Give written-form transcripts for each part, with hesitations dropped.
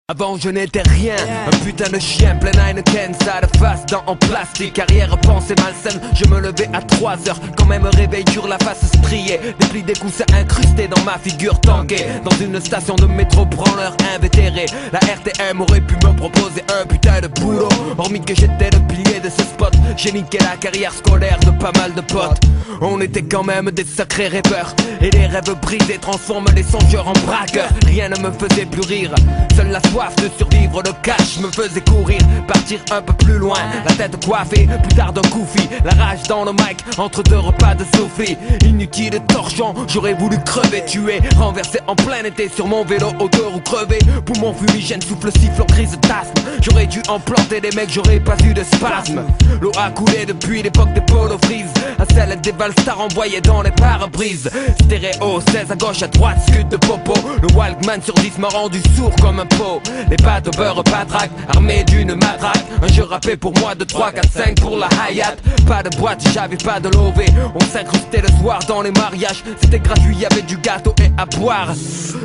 Avant je n'étais rien, un putain de chien plein Heineken, ça de face dents en plastique. Arrière pensée malsaine, je me levais à 3 heures. Quand même réveil dur, la face striée, des plis des coussins incrustés dans ma figure tankée. Dans une station de métro branleur invétéré, la RTM aurait pu me proposer un putain de boulot. Hormis que j'étais le pilier de ce spot, j'ai niqué la carrière scolaire de pas mal de potes. On était quand même des sacrés rêveurs, et les rêves brisés transforment les songeurs en braqueurs. Rien ne me faisait plus rire, seule la soif de survivre, le cash me faisait courir, partir un peu plus loin, la tête coiffée, plus tard d'un koufi, la rage dans le mic, entre deux repas de Sophie. Inutile et torchant, j'aurais voulu crever, tuer, renversé en plein été sur mon vélo, auteur ou crevé. Poumon fumigène, souffle siffle en crise d'asthme. J'aurais dû en planter des mecs, j'aurais pas eu de spasme. L'eau a coulé depuis l'époque des polo frises, à celle des Valstars envoyées dans les pare-brises. Stéréo, 16 à gauche, à droite, scud de popo. Le Walkman sur 10 m'a rendu sourd comme un pot. Les pâtes au beurre patraque, armé d'une matraque. Un jeu rappé pour moi de 3, 4, 5 pour la Hayat. Pas de boîte, j'avais pas de lové. On s'incrustait le soir dans les mariages. C'était gratuit, y'avait du gâteau et à boire.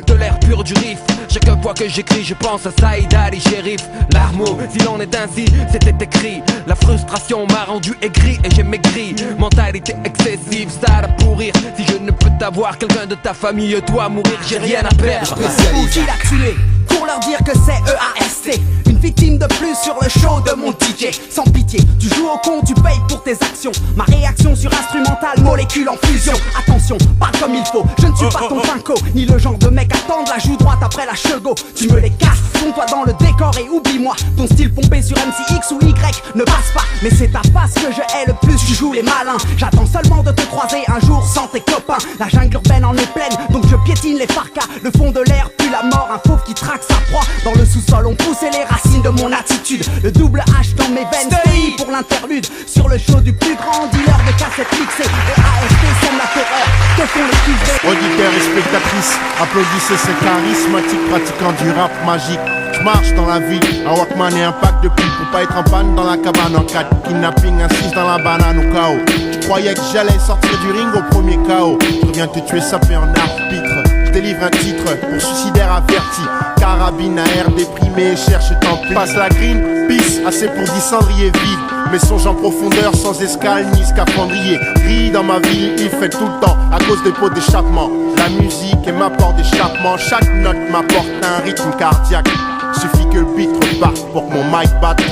De l'air pur du riff. Chaque fois que j'écris, je pense à Saïd Ali Shérif. L'armeau, s'il en est ainsi, c'était écrit. La frustration m'a rendu aigri et j'ai maigri. Mentalité excessive, ça à pourrir. Si je ne peux t'avoir, quelqu'un de ta famille doit mourir. J'ai rien à perdre. Qui l'a tué pour leur dire que c'est EAST. Une victime de plus sur le show de mon DJ. Sans pitié, tu joues au con, tu payes pour tes actions. Ma réaction sur instrumental, molécule en fusion. Attention, parle comme il faut, je ne suis pas ton pinko, ni le genre de mec à tendre la joue droite après la chego. Tu me les casses, fonds-toi dans le décor et oublie-moi. Ton style pompé sur MCX ou Y ne passe pas. Mais c'est ta face que je hais le plus, tu joues les malins. J'attends seulement de te croiser un jour sans tes copains. La jungle urbaine en est pleine, donc je piétine les farcas. Le fond de l'air pue la mort, un fauve qui traque sa proie. Dans le sous-sol on poussait les racines de mon attitude. Le double H dans mes veines, stay pour l'interlude. Sur le show du plus grand dealer de cassettes mixées. Et AST sème la terreur, que font les fils de... Auditeurs et spectatrices, applaudissez ce charismatique pratiquant du rap magique. Je marche dans la vie, un Walkman et un pack de pipes pour pas être en panne dans la cabane en 4. Kidnapping, assise dans la banane au chaos. Je croyais que j'allais sortir du ring au premier chaos. Je reviens te tuer sapé en arbitre. Je délivre un titre pour suicidaire averti. Carabine à air déprimé, cherche tant pis. Passe la green, pisse, assez pour 10 cendriers vides. Mes songes en profondeur sans escale ni scaphandrier. Ris dans ma ville, il fait tout le temps à cause des pots d'échappement. La musique est ma porte d'échappement. Chaque note m'apporte un rythme cardiaque. Suffit que le beat reparte pour que mon mic batte.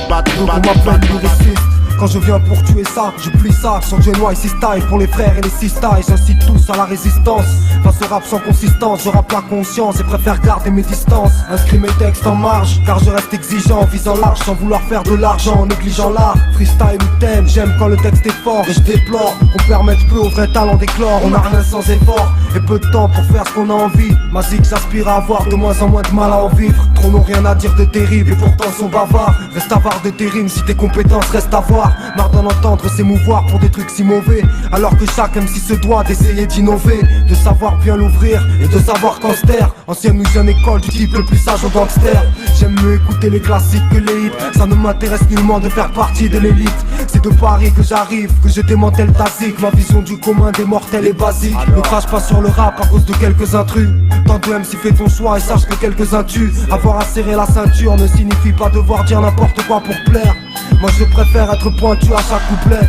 Quand je viens pour tuer ça, je plie ça. Sans Genoa et style pour les frères et les sistas. Et j'incite tous à la résistance. Face au rap sans consistance, je rappe la conscience et préfère garder mes distances. Inscris mes textes en marge, car je reste exigeant, visant large sans vouloir faire de l'argent, en négligeant l'art. Freestyle ou thème, j'aime quand le texte est fort. Et je déplore qu'on permette peu au vrai talent d'éclore. On n'a rien sans effort et peu de temps pour faire ce qu'on a envie. Ma zik j'aspire à avoir de moins en moins de mal à en vivre. Trop n'ont rien à dire de terrible et pourtant sont bavards. Reste avare de tes rimes si tes compétences restent à voir. Marre d'en entendre s'émouvoir pour des trucs si mauvais. Alors que chaque MC se doit d'essayer d'innover, de savoir bien l'ouvrir et de savoir quand se taire. Ancienne ou jeune école du type le plus sage au gangster. J'aime mieux écouter les classiques que les hits. Ça ne m'intéresse nullement de faire partie de l'élite. C'est de Paris que j'arrive, que je démantèle ta zik. Ma vision du commun des mortels est basique. Ne crache pas sur le rap à cause de quelques intrus. Tant de MC fais ton choix et sache que quelques-uns tuent. Avoir à serrer la ceinture ne signifie pas devoir dire n'importe quoi pour plaire. Moi je préfère être pointu à chaque couplet.